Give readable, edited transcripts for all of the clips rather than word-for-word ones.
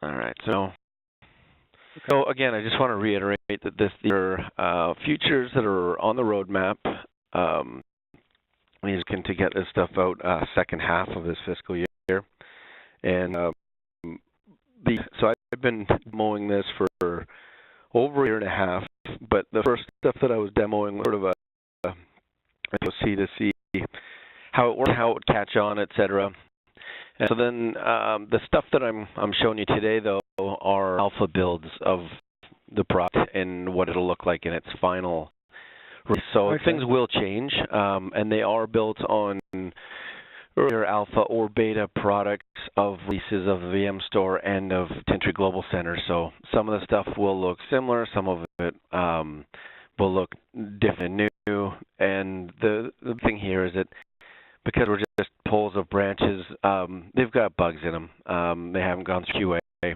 All right. So again, I just want to reiterate that these are futures that are on the roadmap. We're looking to get this stuff out second half of this fiscal year, and so I've been demoing this for over a year and a half. But the first stuff that I was demoing was sort of to see how it worked, how it would catch on, etc. And so then the stuff that I'm showing you today, though, are alpha builds of the product and what it'll look like in its final release. So things will change, and they are built on earlier alpha or beta products of releases of VM Store and of Tintri Global Center. So some of the stuff will look similar, some of it will look different and new. And the thing here is that because we're just pulls of branches, they've got bugs in them. They haven't gone through QA.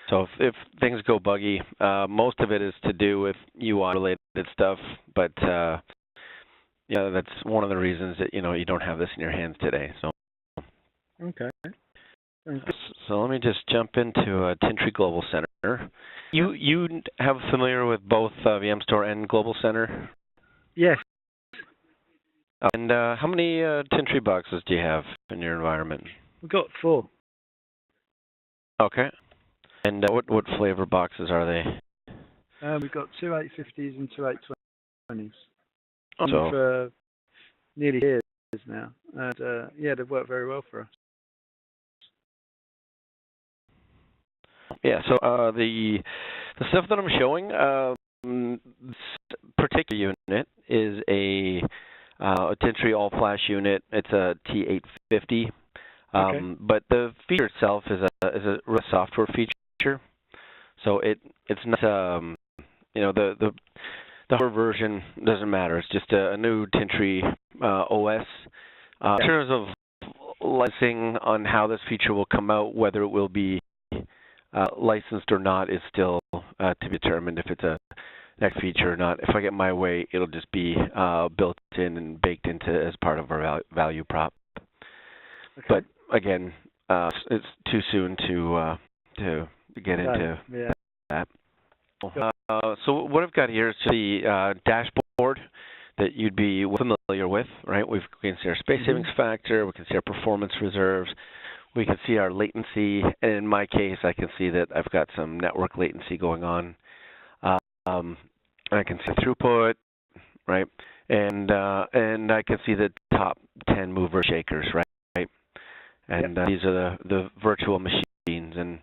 So if things go buggy, most of it is to do with UI-related stuff. But yeah, that's one of the reasons that you don't have this in your hands today. So okay. So let me just jump into Tintri Global Center. You have familiar with both VM Store and Global Center? Yes. And how many Tintri boxes do you have in your environment? We've got 4. Okay. And what flavor boxes are they? We've got 2 850s and 2 820s. So For nearly years now. And yeah, they've worked very well for us. yeah, so the stuff that I'm showing, this particular unit is a Tintri all-flash unit. It's a T850, but the feature itself is a software feature. So it's not the hardware version doesn't matter. It's just a new Tintri OS. In terms of licensing on how this feature will come out, whether it will be licensed or not is still to be determined if it's a next feature or not. If I get my way, it'll just be built in and baked into as part of our value prop. Okay. But again, it's too soon to get into that. So what I've got here is the dashboard that you'd be familiar with, right? We can see our space savings factor, we can see our performance reserves, we can see our latency, and in my case, I can see that I've got some network latency going on. I can see throughput, right? And I can see the top 10 mover shakers, right? And these are the virtual machines. And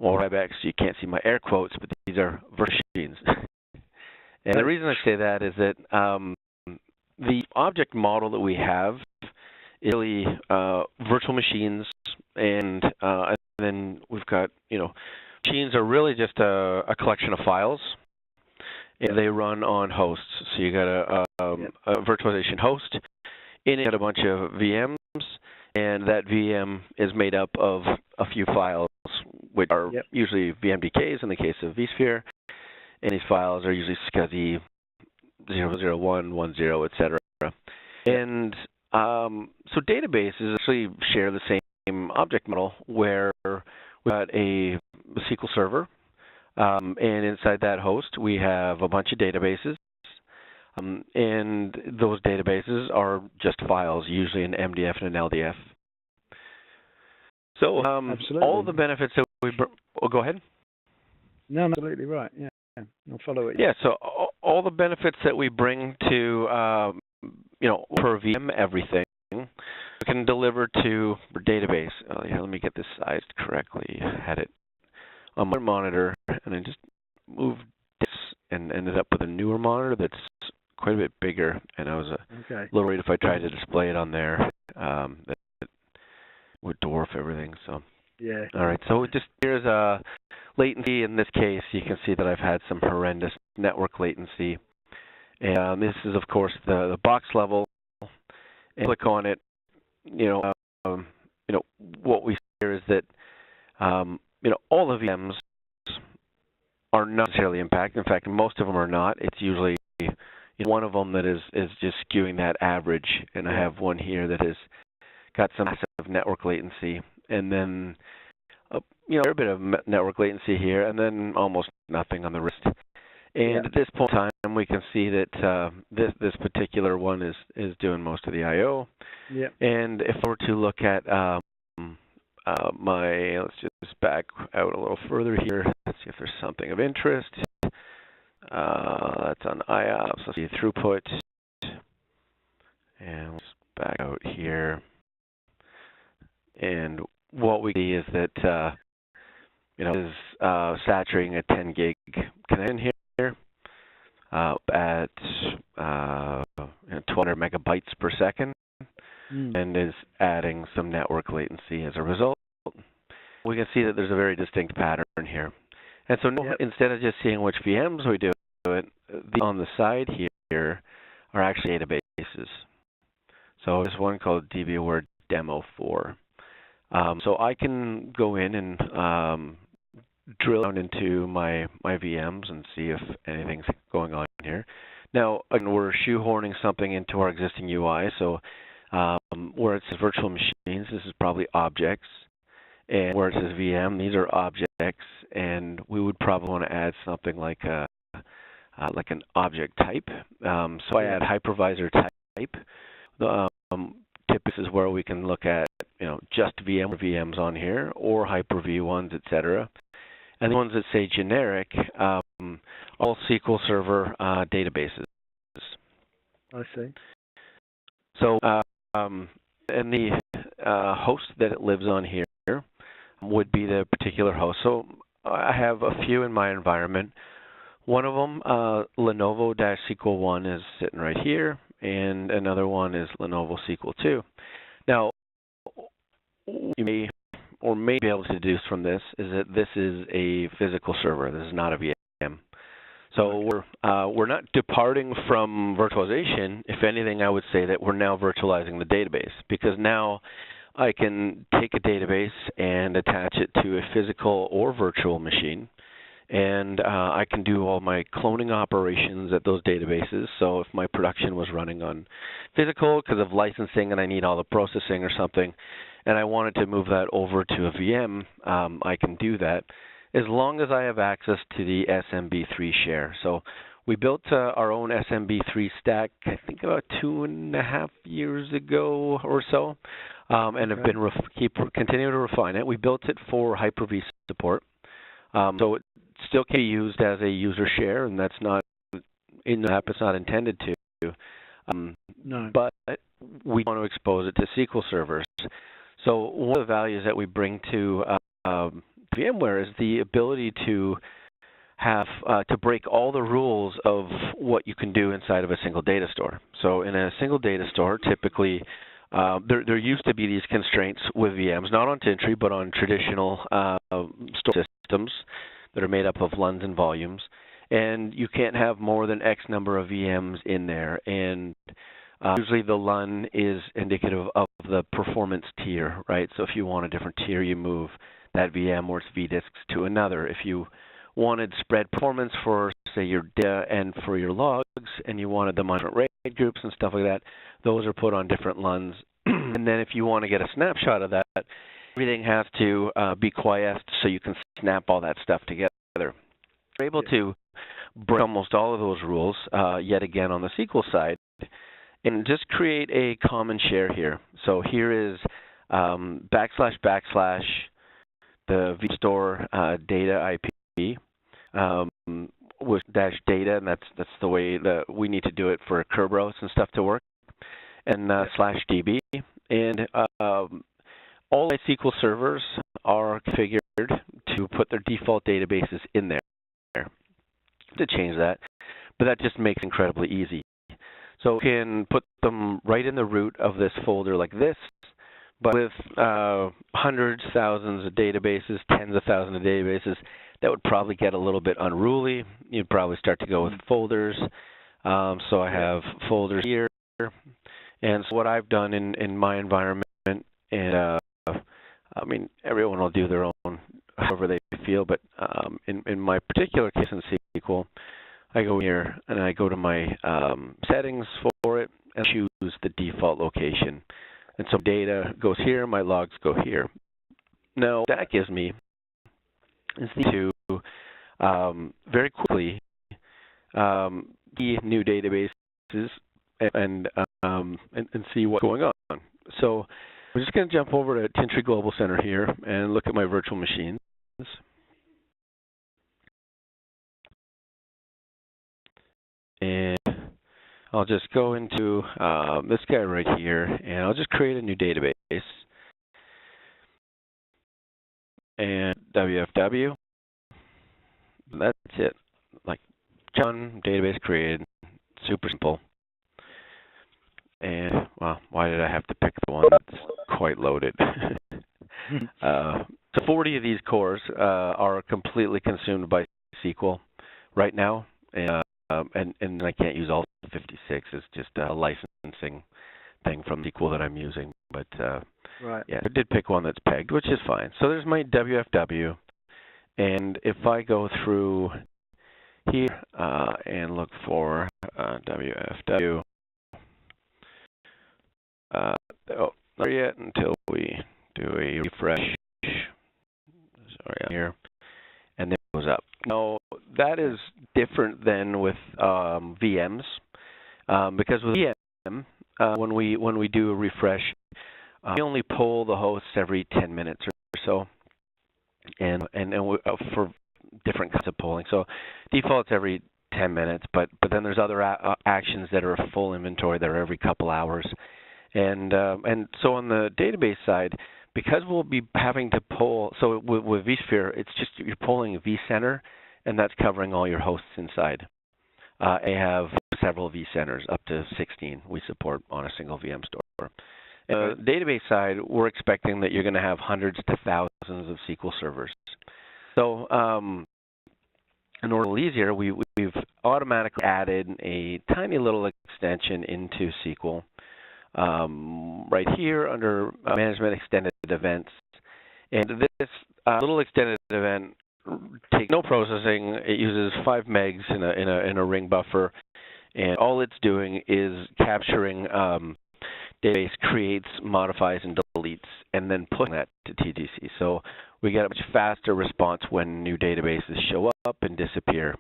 WebEx, you can't see my air quotes, but these are virtual machines. And the reason I say that is that the object model that we have is really virtual machines, and then we've got, machines are really just a collection of files, and they run on hosts. So you got a virtualization host, in it got a bunch of VMs, and that VM is made up of a few files, which are usually VMDKs in the case of vSphere, and these files are usually SCSI 001, 10, etc. And so databases actually share the same object model where we've got a SQL server, and inside that host we have a bunch of databases, and those databases are just files, usually an MDF and an LDF. So all the benefits that we go ahead. No, absolutely right. Yeah, I'll follow it. Yeah, so all the benefits that we bring to per VM everything, we can deliver to our database. Here, let me get this sized correctly. I had it on my monitor, and I just moved this and ended up with a newer monitor that's quite a bit bigger, and I was a little worried if I tried to display it on there that it would dwarf everything. So yeah. All right, so here's latency. In this case, you can see that I've had some horrendous network latency. And this is, of course, the box level. And click on it. What we see here is that all the VMs are not necessarily impacted. In fact, most of them are not. It's usually one of them that is just skewing that average. And I have one here that has got some massive network latency. And then a fair bit of network latency here, and then almost nothing on the rest. And at this point in time, we can see that this particular one is doing most of the I/O. Yeah. And if I were to look at let's just back out a little further here. Let's see if there's something of interest. That's on IOPS. Let's see throughput. And let's back out here. And what we see is that is saturating a 10 gig connection here at 200 megabytes per second, and is adding some network latency as a result. We can see that there's a very distinct pattern here. And so instead of just seeing which VMs we do it, on the side here are actually databases. So there's one called DB-aware Demo 4. So I can go in and drill down into my VMs and see if anything's going on here. Now, again, we're shoehorning something into our existing UI. So where it says virtual machines, this is probably objects. And where it says VM, these are objects. And we would probably want to add something like an object type. So I add hypervisor type. This is where we can look at just VMs on here, or Hyper-V ones, etc. And the ones that say generic, all SQL Server databases. I see. So, and the host that it lives on here would be the particular host. So I have a few in my environment. One of them, Lenovo-SQL1, is sitting right here, and another one is Lenovo SQL 2. Now, you may be able to deduce from this is that this is a physical server. This is not a VM. So we're not departing from virtualization. If anything, I would say that we're now virtualizing the database, because now I can take a database and attach it to a physical or virtual machine, and I can do all my cloning operations at those databases. So if my production was running on physical because of licensing and I need all the processing or something, and I wanted to move that over to a VM, I can do that as long as I have access to the SMB3 share. So we built our own SMB3 stack, I think about 2.5 years ago or so, and have been continuing to refine it. We built it for Hyper-V support. So it still can be used as a user share, and that's not in the app. It's not intended to. No. But we want to expose it to SQL servers. So one of the values that we bring to VMware is the ability to have to break all the rules of what you can do inside of a single data store. So in a single data store, typically there used to be these constraints with VMs, not on Tintri, but on traditional store systems that are made up of LUNs and volumes. And you can't have more than X number of VMs in there. And usually the LUN is indicative of the performance tier, right? So if you want a different tier, you move that VM or its vDisks to another. If you wanted spread performance for, say, your data and for your logs, and you wanted them on different RAID groups and stuff like that, those are put on different LUNs. And then if you want to get a snapshot of that, everything has to be quiesced so you can snap all that stuff together. We're able to break almost all of those rules, yet again on the SQL side, and just create a common share here. So here is / the vStore data IP with -data, and that's the way that we need to do it for Kerberos and stuff to work, and /db. And all my SQL servers are configured to put their default databases in there. To change that, but that just makes it incredibly easy. So you can put them right in the root of this folder like this, but with hundreds, thousands of databases, tens of thousands of databases, that would probably get a little bit unruly. You'd probably start to go with folders. So I have folders here. And so what I've done in my environment, and I mean, everyone will do their own however they feel, but in my particular case in SQL, I go here and I go to my settings for it and choose the default location. And so data goes here, my logs go here. Now, what that gives me is to very quickly the new databases and see what's going on. So we're just going to jump over to Tintri Global Center here and look at my virtual machines. And I'll just go into this guy right here, and I'll just create a new database. And WFW, that's it. Like John, database created, super simple. And, well, why did I have to pick the one that's quite loaded? So 40 of these cores are completely consumed by SQL right now, and I can't use all 56. It's just a licensing thing from SQL that I'm using. But right. yeah, I did pick one that's pegged, which is fine. So there's my WFW, and if I go through here and look for WFW, oh, not yet until we do a refresh. Sorry, here, and then it goes up. Now that is different than with VMs, because with VM, when we do a refresh, we only poll the hosts every 10 minutes or so, and for different kinds of polling. So default's every 10 minutes, but then there's other actions that are a full inventory that are every couple hours. And so on the database side, because we'll be having to poll, so with vSphere, it's just you're polling vCenter, and that's covering all your hosts inside. I have several vCenters, up to 16 we support on a single VM store. Database side, we're expecting that you're going to have hundreds to thousands of SQL servers. So in order to be easier, we've automatically added a tiny little extension into SQL. Right here under Management Extended Events. And this little extended event takes no processing. It uses 5 megs in a ring buffer, and all it's doing is capturing database creates, modifies, and deletes, and then pushing that to TDC. So we get a much faster response when new databases show up and disappear,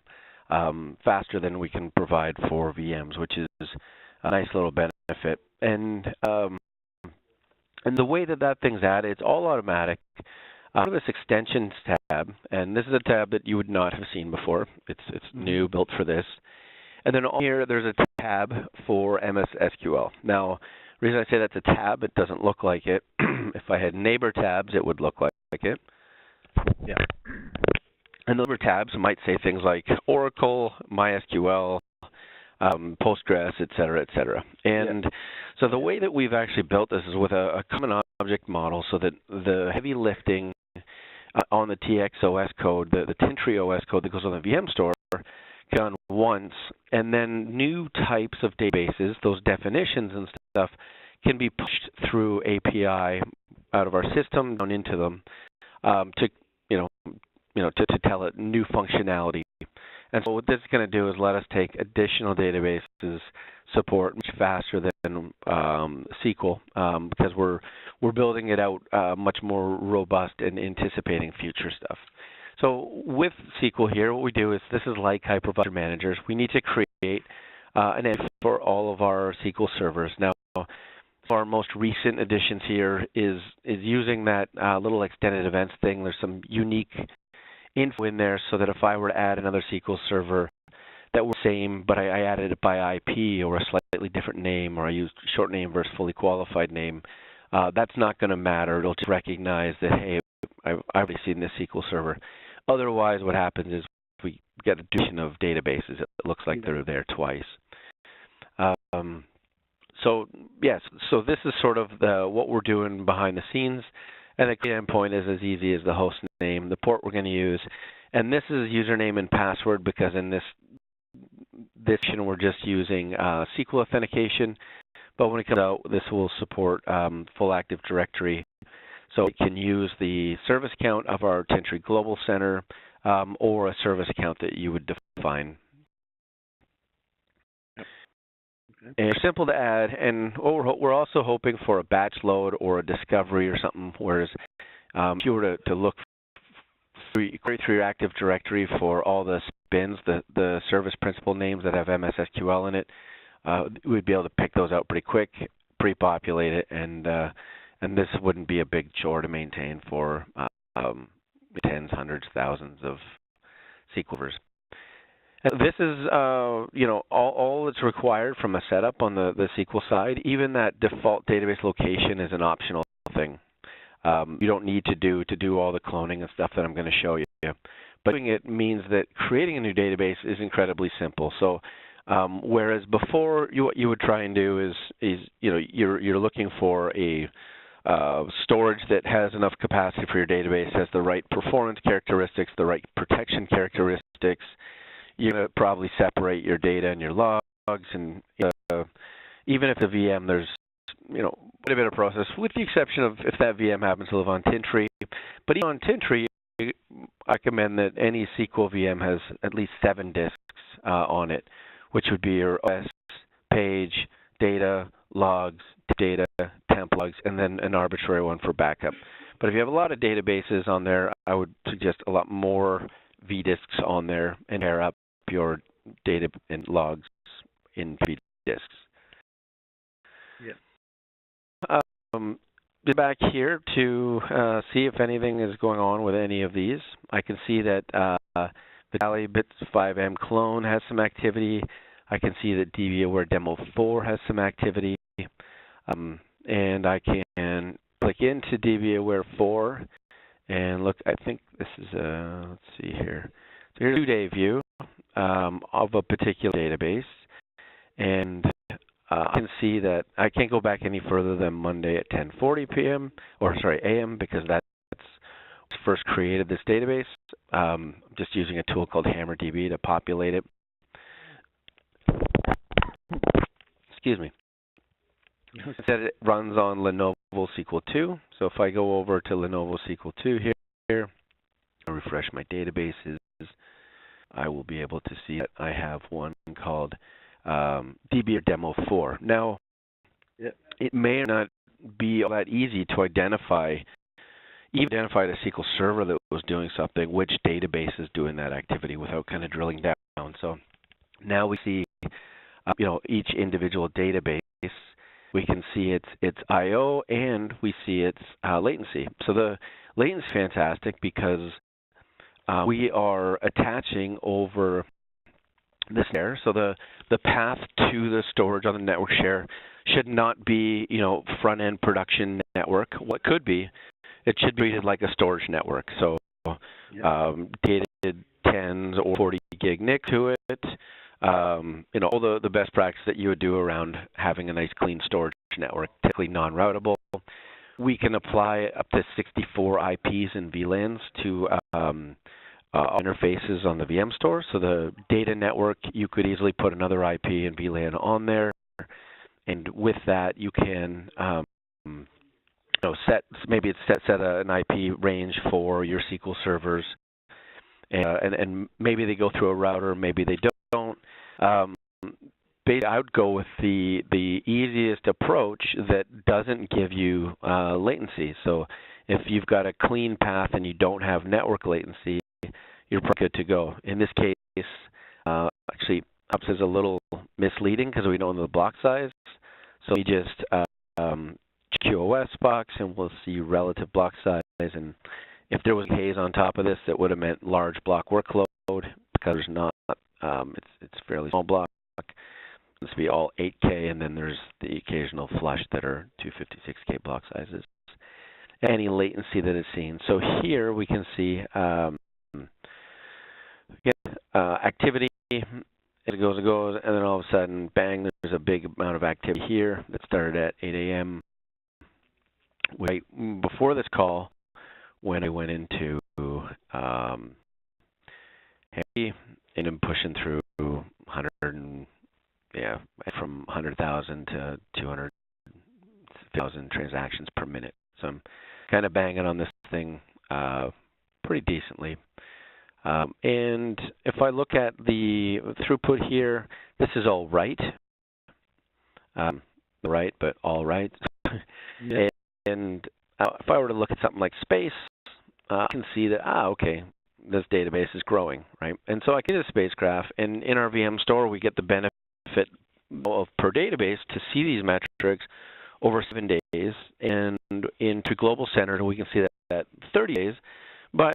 faster than we can provide for VMs, which is a nice little benefit. And the way that thing's added, it's all automatic. Under this extensions tab, and this is a tab that you would not have seen before. It's new, built for this. And then here, there's a tab for MS SQL. Now, the reason I say that's a tab, it doesn't look like it. If I had neighbor tabs, it would look like it. Yeah. And the neighbor tabs might say things like Oracle, MySQL, Postgres, et cetera, et cetera. And so the way that we've actually built this is with a common object model, so that the heavy lifting on the TXOS code, the Tintri OS code that goes on the VM store, done once, and then new types of databases, those definitions and stuff, can be pushed through API out of our system down into them to tell it new functionality. And so what this is going to do is let us take additional databases support much faster than SQL, because we're building it out much more robust and anticipating future stuff. So with SQL here, what we do is, this is like hypervisor managers. We need to create an entity for all of our SQL servers. Now, our most recent additions here is using that little extended events thing. There's some unique info in there, so that if I were to add another SQL server that were the same, but I added it by IP or a slightly different name, or I used short name versus fully qualified name, that's not going to matter. It'll just recognize that, hey, I've already seen this SQL server. Otherwise, what happens is we get a duplication of databases. It looks like they're there twice. So yes, so this is sort of what we're doing behind the scenes. And the endpoint is as easy as the host name, the port we're going to use. And this is username and password, because in this we're just using SQL authentication. But when it comes out, this will support full Active Directory. So it can use the service account of our Tintri Global Center or a service account that you would define. Okay. And it's simple to add, and we're also hoping for a batch load or a discovery or something, whereas If you were to look through your Active Directory for all the bins, the service principal names that have MSSQL in it, we'd be able to pick those out pretty quick, pre-populate it, and this wouldn't be a big chore to maintain for tens, hundreds, thousands of SQL servers. And this is, all that's required from a setup on the SQL side. Even that default database location is an optional thing. You don't need to do all the cloning and stuff that I'm going to show you. But doing it means that creating a new database is incredibly simple. So whereas before, what you would try and do is you're looking for a storage that has enough capacity for your database, has the right performance characteristics, the right protection characteristics. You're going to probably separate your data and your logs, and even if the VM, there's quite a bit of process, with the exception of if that VM happens to live on Tintri. But even on Tintri, I recommend that any SQL VM has at least 7 disks on it, which would be your OS, page, data, logs, data, temp logs, and then an arbitrary one for backup. But if you have a lot of databases on there, I would suggest a lot more vDisks on there and pair up your data and logs in vDisks. Yeah. Back here to see if anything is going on with any of these. I can see that the Tally Bits 5M clone has some activity. I can see that DB-aware Demo 4 has some activity. And I can click into DB-aware 4 and look. I think this is let's see here. So here's a 2-day view of a particular database, and I can see that I can't go back any further than Monday at 10:40 p.m. a.m. because that's first created this database. I'm just using a tool called HammerDB to populate it. Excuse me. It said it runs on Lenovo SQL 2. So if I go over to Lenovo SQL 2 here, I refresh my databases, I will be able to see that I have one called DB or Demo 4. Now, It may not be all that easy to identify the SQL server that was doing something, which database is doing that activity without kind of drilling down. So now we see, each individual database. We can see its I/O and we see its latency. So the latency is fantastic because we are attaching over the share. So the path to the storage on the network share should not be, front-end production network. What could be, it should be treated like a storage network. So dated 10s or 40 gig NIC to it. All the best practice that you would do around having a nice clean storage network, typically non-routable. We can apply up to 64 IPs and VLANs to interfaces on the VM store. So the data network, you could easily put another IP and VLAN on there, and with that you can set an IP range for your SQL servers, and maybe they go through a router, maybe they don't. I would go with the easiest approach that doesn't give you latency. So if you've got a clean path and you don't have network latency, you're probably good to go. In this case, actually, UPS is a little misleading because we don't know the block size. So we just QoS box and we'll see relative block size. And if there was haze on top of this, that would have meant large block workload, because there's not. It's fairly small block. This would be all 8K, and then there's the occasional flush that are 256K block sizes. Any latency that is seen. So here we can see activity. It goes and goes, and then all of a sudden, bang! There's a big amount of activity here that started at 8 a.m. Before this call, when I went into heavy and I'm pushing through 100 from 100,000 to 200,000 transactions per minute. So I'm kind of banging on this thing pretty decently. And if I look at the throughput here, this is all right. Right, but all right. Yeah. And if I were to look at something like space, I can see that, okay, this database is growing, right? And so I can do a space graph, and in our VM store, we get the benefit of per database to see these metrics over 7 days, and into Global Center, we can see that at 30 days. But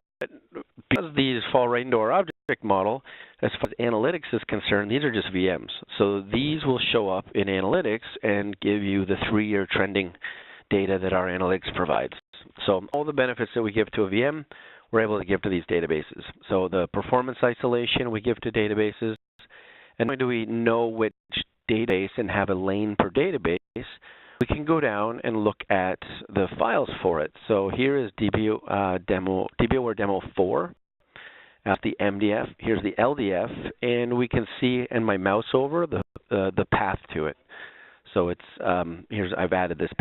because these fall right into our object model, as far as analytics is concerned, these are just VMs. So these will show up in analytics and give you the 3-year trending data that our analytics provides. So all the benefits that we give to a VM, we're able to give to these databases. So the performance isolation we give to databases, and when do we know which database and have a lane per database, we can go down and look at the files for it. So here is DB-aware demo 4. That's the MDF. Here's the LDF, and we can see, and my mouse over the path to it. So it's I've added this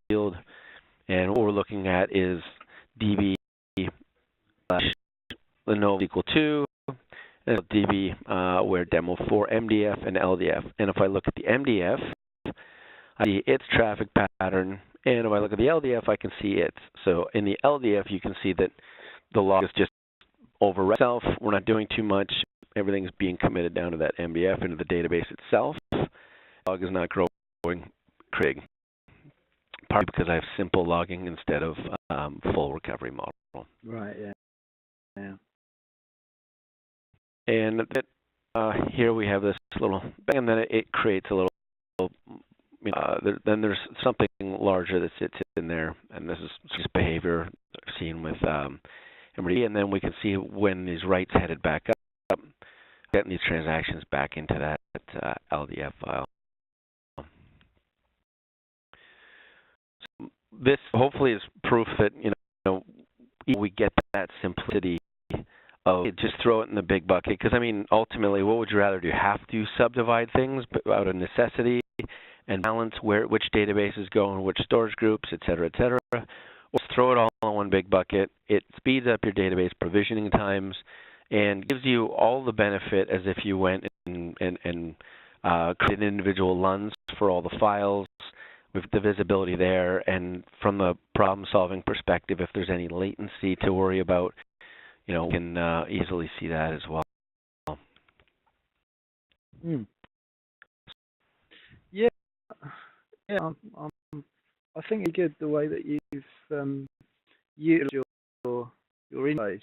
field, and what we're looking at is DB Lenovo equal to DB where demo 4 MDF and LDF. And if I look at the MDF, I see its traffic pattern, and if I look at the LDF, I can see it. So in the LDF, you can see that the log is just over itself. We're not doing too much. Everything's being committed down to that MDF into the database itself. The log is not growing, creating. Partly because I have simple logging instead of full recovery model. Right. Yeah. Yeah. And here we have this little, and then it creates a little. Then there's something larger that sits in there, and this is just behavior seen with MRD, and then we can see when these writes headed back up, getting these transactions back into that LDF file. So this hopefully is proof that we get that simplicity of just throw it in the big bucket. Because I mean, ultimately, what would you rather do? Have to subdivide things out of necessity and balance which databases go in which storage groups, et cetera, or throw it all in one big bucket. It speeds up your database provisioning times and gives you all the benefit as if you went and created individual LUNs for all the files with the visibility there. And from the problem-solving perspective, if there's any latency to worry about, we can easily see that as well. Yeah. Yeah, I think it's good the way that you've used your interface,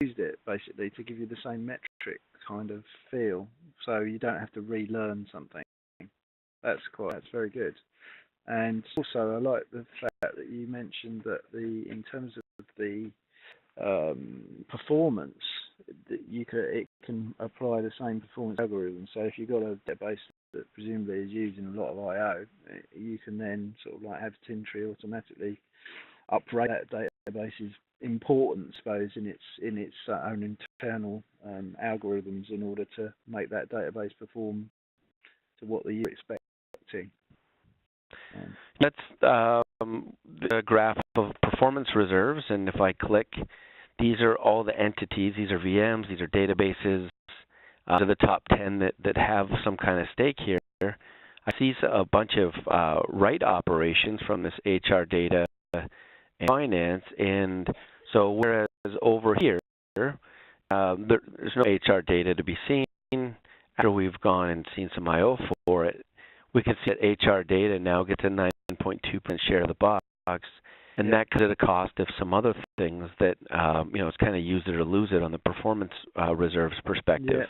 used it basically to give you the same metric kind of feel, so you don't have to relearn something. That's very good. And also, I like the fact that you mentioned that in terms of the performance, that it can apply the same performance algorithm. So if you've got a database that presumably is using a lot of I/O, you can then sort of like have Tintri automatically upgrade that database's importance, I suppose, in its own internal algorithms in order to make that database perform to what the user is expecting. That's the graph of performance reserves, and if I click, these are all the entities. These are VMs, these are databases. These are the top 10 that have some kind of stake here. I see a bunch of write operations from this HR data and finance, and so whereas over here, there's no HR data to be seen. After we've gone and seen some I/O for it, we can see that HR data now gets a 9.2% share of the box, and that comes at a cost of some other things that, it's kind of use it or lose it on the performance reserves perspective.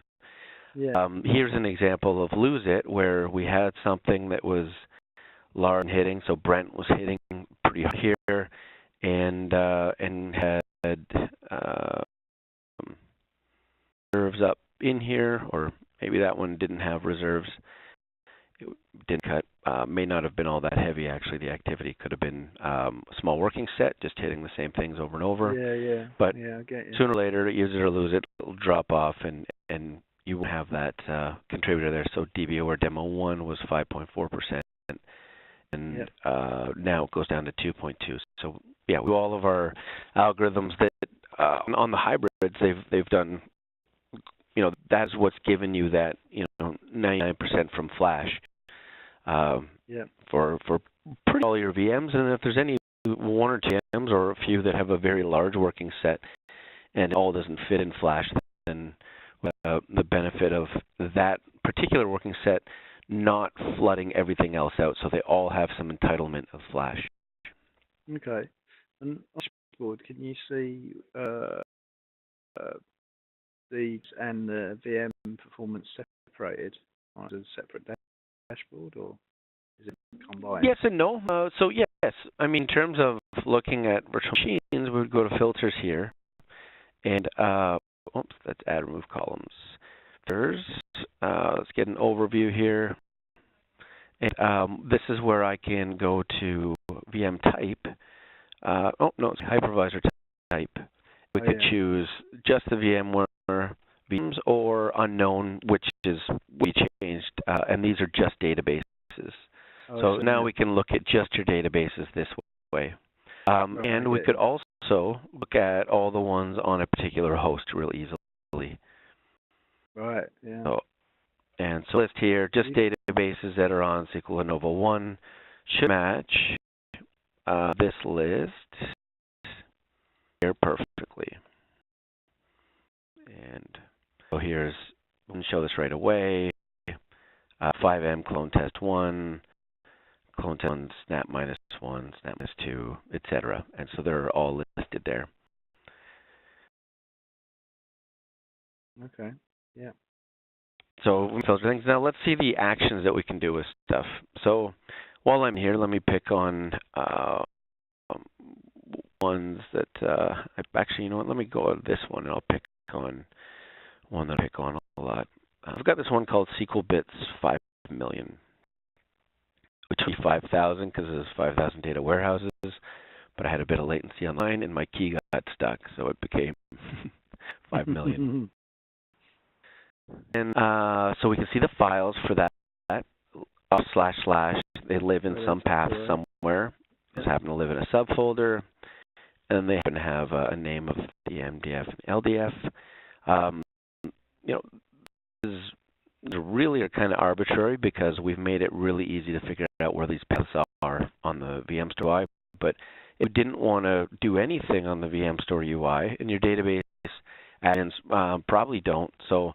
Yeah. Here's an example of lose it, where we had something that was large and hitting, so Brent was hitting pretty hard here, and had reserves up in here, or maybe that one didn't have reserves. It didn't cut, may not have been all that heavy, actually. The activity could have been a small working set, just hitting the same things over and over. Yeah. But I get you. sooner or later, use it or lose it, it'll drop off, and you won't have that contributor there. So DB-aware demo 1 was 5.4%, and now it goes down to 2.2. So yeah, with all of our algorithms that on the hybrids, they've done. That's what's given you that 99% from Flash for pretty all your VMs, and if there's any one or two VMs or a few that have a very large working set and it all doesn't fit in Flash, then the benefit of that particular working set not flooding everything else out, so they all have some entitlement of Flash. Okay. And on the dashboard, can you see these and the VM performance separated on a separate dashboard, or is it combined? Yes and no. So yes, I mean in terms of looking at virtual machines, we would go to filters here, and let's add remove columns. Let's get an overview here, and this is where I can go to VM type. It's hypervisor type. We could choose just the VMware VMs or unknown, which is we changed, and these are just databases. So now we can look at just your databases this way. And we could also look at all the ones on a particular host real easily. Right, yeah. So list here, just databases that are on SQL Lenovo 1 should match this list here perfectly. And so here's, we can show this right away. 5M clone test 1, clone test 1, snap -1, snap -2, etc. And so they're all listed there. Okay, yeah. So we filter things. Now let's see the actions that we can do with stuff. So while I'm here, let me pick on ones that actually, you know what? Let me go to this one, and I'll pick on one that I pick on a lot. I've got this one called SQL bits 5 million, which would be 5,000 because there's 5,000 data warehouses. But I had a bit of latency online, and my key got stuck, so it became 5 million. And so we can see the files for that // they live in some path somewhere. Just happen to live in a subfolder, and they happen to have a name of the MDF and LDF. You know, this is really kind of arbitrary because we've made it really easy to figure out where these paths are on the VM Store UI. But if you didn't want to do anything on the VM Store UI, and your database add-ins probably don't, so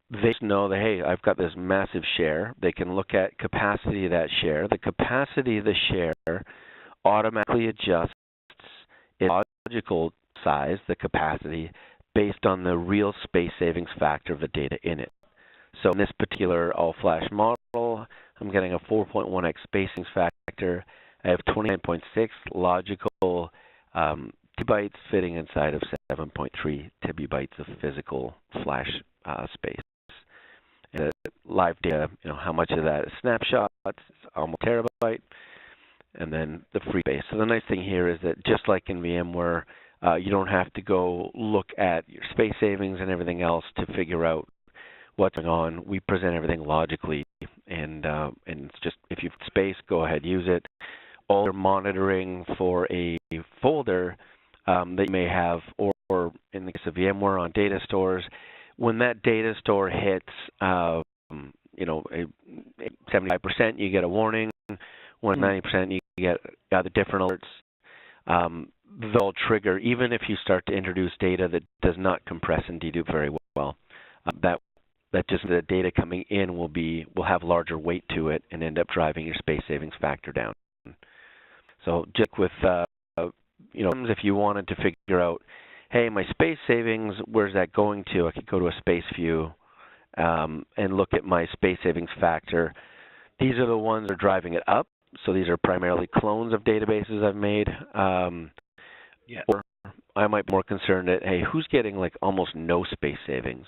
they just know that, hey, I've got this massive share. They can look at capacity of that share. The capacity of the share automatically adjusts its logical size, the capacity, based on the real space savings factor of the data in it. So in this particular all-flash model, I'm getting a 4.1x spacing factor. I have 29.6 logical terabytes fitting inside of 7.3 terabytes of physical flash space. And live data, you know, how much of that is snapshots? It's almost a terabyte. And then the free space. So the nice thing here is that just like in VMware, you don't have to go look at your space savings and everything else to figure out what's going on. We present everything logically, and it's just if you've space, go ahead, use it. All your monitoring for a folder that you may have, or in the case of VMware on data stores, when that data store hits, you know, 75%, you get a warning. When 90%, you get the different alerts. They'll trigger, even if you start to introduce data that does not compress and dedupe very well. That just the data coming in will have larger weight to it and end up driving your space savings factor down. So just with you know, if you wanted to figure out, hey, my space savings, where's that going to? I could go to a space view and look at my space savings factor. These are the ones that are driving it up. So these are primarily clones of databases I've made. Or I might be more concerned that, hey, who's getting like almost no space savings?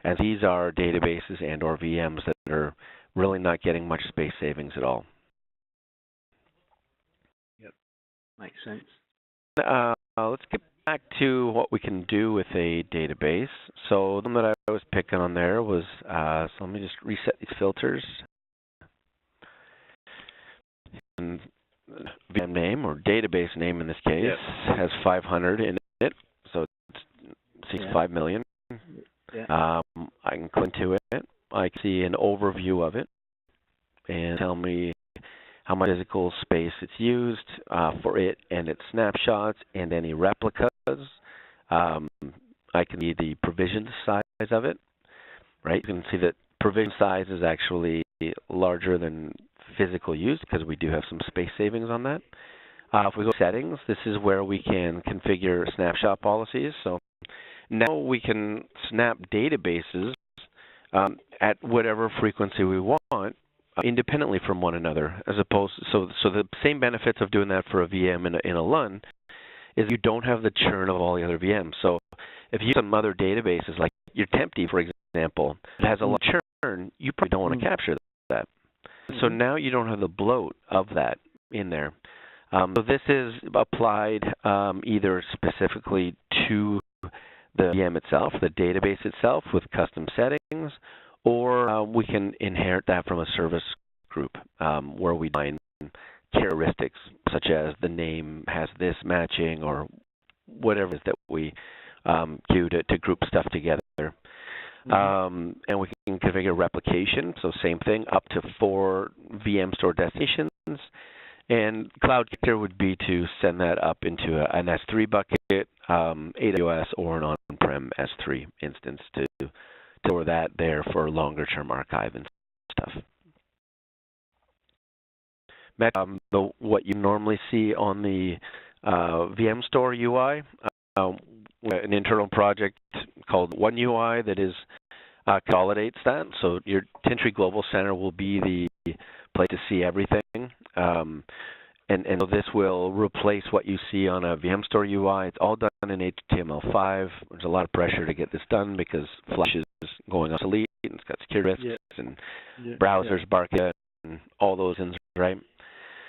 And these are databases and or VMs that are really not getting much space savings at all. Yep, makes sense. Let's get back to what we can do with a database. So the one that I was picking on there was, so let me just reset these filters. And VM name, or database name in this case, has 500 in it, so it's 65 million. I can click to it. I can see an overview of it and tell me how much physical space it's used for it and its snapshots and any replicas. I can see the provision size of it, right? You can see that provision size is actually larger than physical use because we do have some space savings on that. If we go to settings, this is where we can configure snapshot policies. So now we can snap databases at whatever frequency we want, independently from one another, as opposed so the same benefits of doing that for a VM in a LUN is you don't have the churn of all the other VMs. So if you use some other databases, like your Tempty, for example, it has a lot of churn, you probably don't want to capture that. So now you don't have the bloat of that in there. So this is applied either specifically to the VM itself, the database itself with custom settings, or we can inherit that from a service group where we define characteristics such as the name has this matching or whatever it is that we do to group stuff together. And we can configure replication, so same thing, up to 4 VM store destinations. And Cloud Connector would be to send that up into an S3 bucket, AWS, or an on-prem S3 instance to store that there for longer-term archive and stuff. What you normally see on the VM Store UI, an internal project called One UI that is consolidates that. So your Tintri Global Center will be the place to see everything. And so this will replace what you see on a VM Store UI. It's all done in HTML5. There's a lot of pressure to get this done because Flash is going obsolete and it's got security risks and browsers bark at and all those things, right?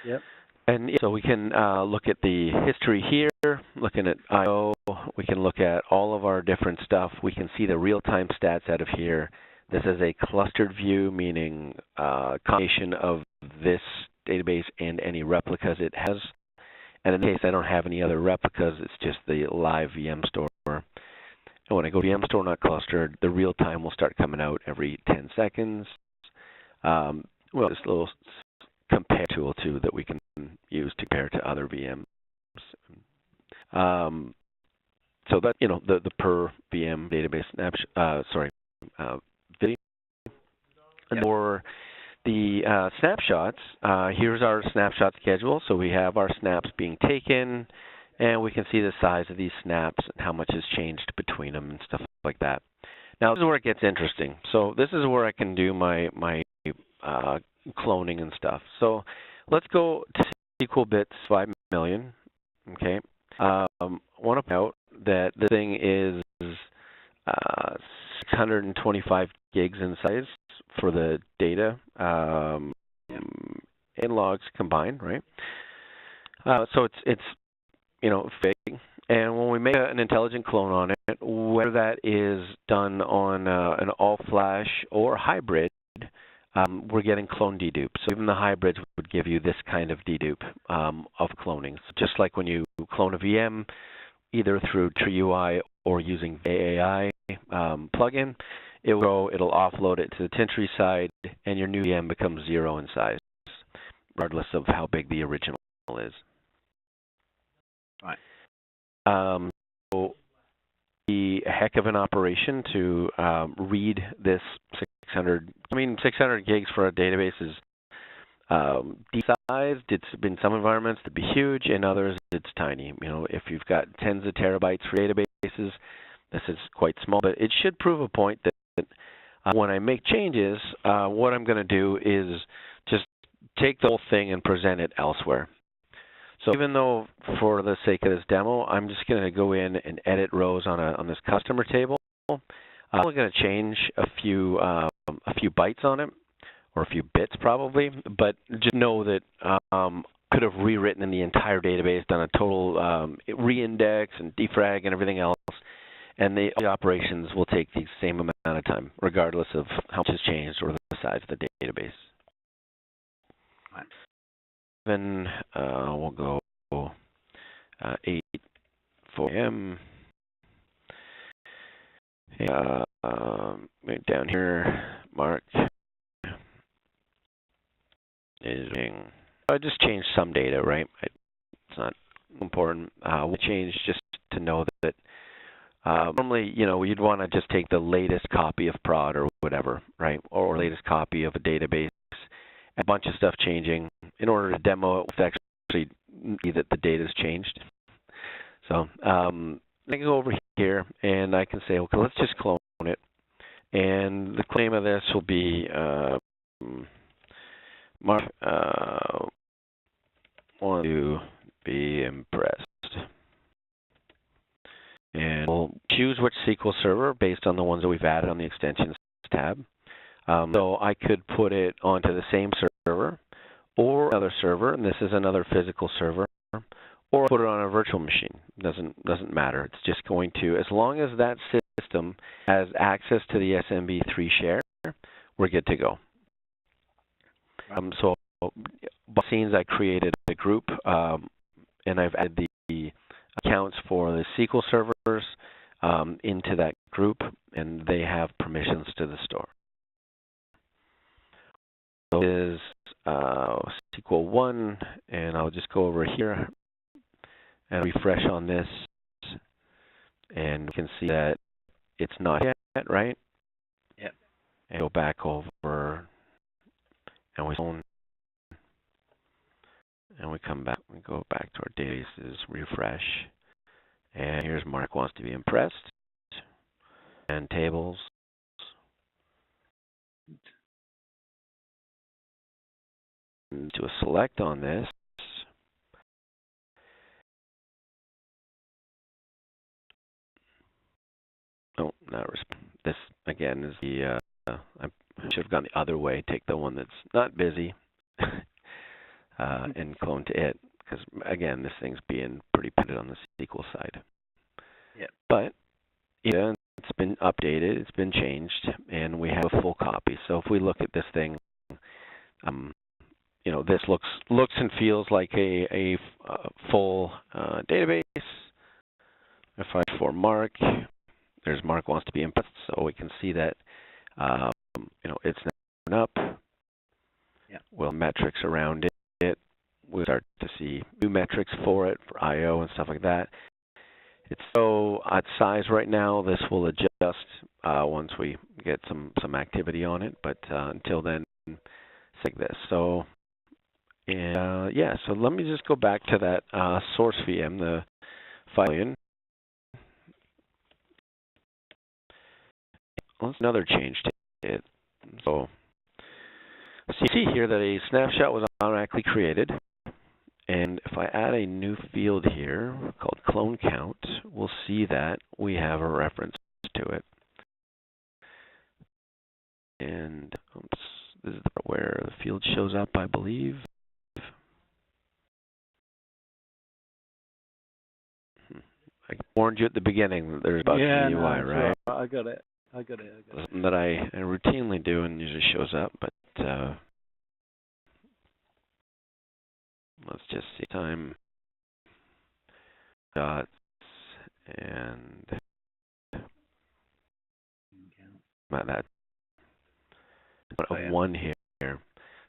Yep. And so we can look at the history here, looking at I/O. We can look at all of our different stuff. We can see the real-time stats out of here. This is a clustered view, meaning combination of this database and any replicas it has. And in this case, I don't have any other replicas. It's just the live VM store. And when I go to VM store not clustered, the real time will start coming out every 10 seconds. Well, this little compare tool too that we can use to compare to other VMs. So that the per VM database video. And for the snapshots, here's our snapshot schedule. So we have our snaps being taken, and we can see the size of these snaps and how much has changed between them and stuff like that. Now this is where it gets interesting. So this is where I can do my cloning and stuff. So let's go to SQL bits 5 million. Okay. I want to point out that the thing is 625 gigs in size for the data and logs combined, right? So it's big. And when we make an intelligent clone on it, whether that is done on an all-flash or hybrid, we're getting clone dedupe. So even the hybrids would give you this kind of dedupe of cloning. So just like when you clone a VM, either through TreeUI or using AAI plugin, it'll offload it to the Tintri side, and your new VM becomes 0 in size, regardless of how big the original is. Right. So be a heck of an operation to read this 600 gigs for a database is decent-sized. It's in some environments to be huge, in others it's tiny. If you've got tens of terabytes for databases, this is quite small, but it should prove a point that when I make changes, what I'm going to do is just take the whole thing and present it elsewhere. So even though, for the sake of this demo, I'm just going to go in and edit rows on this customer table, I'm only going to change a few bytes on it, or a few bits probably, but just know that could have rewritten in the entire database, done a total reindex and defrag and everything else, and the operations will take the same amount of time, regardless of how much has changed or the size of the database. Then we'll go 8 4 a.m. Right down here, Mark is I just changed some data, right? It's not important. We changed just to know that normally, you'd want to just take the latest copy of prod or whatever, right? Or latest copy of a database. A bunch of stuff changing. In order to demo it, we have to actually see that the data's changed. So I can go over here and I can say, okay, let's just clone it. And the claim of this will be Mark want to be impressed. And we'll choose which SQL server based on the ones that we've added on the extensions tab. So I could put it onto the same server or another server, and this is another physical server, or put it on a virtual machine. Doesn't matter. It's just going to, as long as that system has access to the SMB3 share, we're good to go. So by scenes, I created a group, and I've added the accounts for the SQL servers into that group, and they have permissions to the store. So this is SQL 1, and I'll just go over here and refresh on this, and we can see that it's not yet, right? Yep. And go back over, and we come back. We go back to our databases, refresh, and here's Mark wants to be impressed, and tables. Do a select on this. Oh, not this again is the. I should have gone the other way. Take the one that's not busy, and clone to it, because again, this thing's being pretty pitted on the SQL side. Yeah. But yeah, it's been updated. It's been changed, and we have a full copy. So if we look at this thing, this looks and feels like a full database. If I for Mark, there's Mark wants to be impressed, so we can see that it's now up. Yeah. Well, metrics around it. We'll start to see new metrics for it, for I/O and stuff like that. It's so at size right now. This will adjust once we get some activity on it, but until then, it's like this. So. And so let me just go back to that source VM, the 5 million. Well, that's another change to it. So you see here that a snapshot was automatically created. And if I add a new field here called clone count, we'll see that we have a reference to it. And this is where the field shows up, I believe. I warned you at the beginning that there's bugs in the UI, right? I got it. Something that I routinely do and usually shows up, but let's just see time dots and that one here.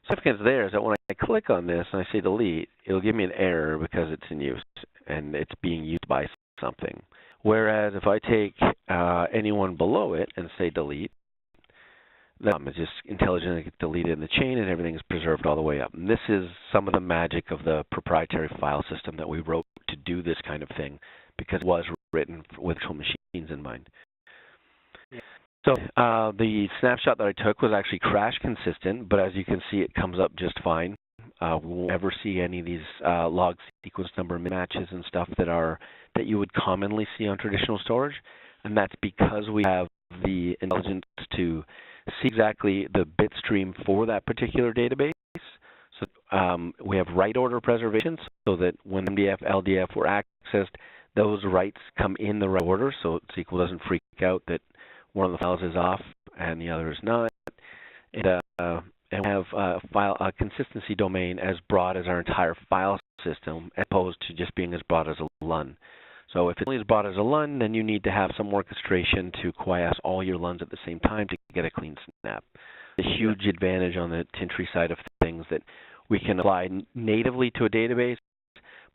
Significance there is that when I click on this and I say delete, it'll give me an error because it's in use and it's being used by something. Whereas if I take anyone below it and say delete, it's just intelligently deleted in the chain and everything is preserved all the way up. And this is some of the magic of the proprietary file system that we wrote to do this kind of thing, because it was written with virtual machines in mind. Yeah. So the snapshot that I took was actually crash consistent, but as you can see, it comes up just fine. We won't ever see any of these log sequence number mismatches and stuff that you would commonly see on traditional storage, and that's because we have the intelligence to see exactly the bit stream for that particular database. So we have write order preservation, so that when MDF, LDF were accessed, those writes come in the right order, so SQL doesn't freak out that one of the files is off and the other is not. And we have a consistency domain as broad as our entire file system, as opposed to just being as broad as a LUN. So if it's only as broad as a LUN, then you need to have some orchestration to quiesce all your LUNs at the same time to get a clean snap. A huge advantage on the Tintri side of things that we can apply natively to a database,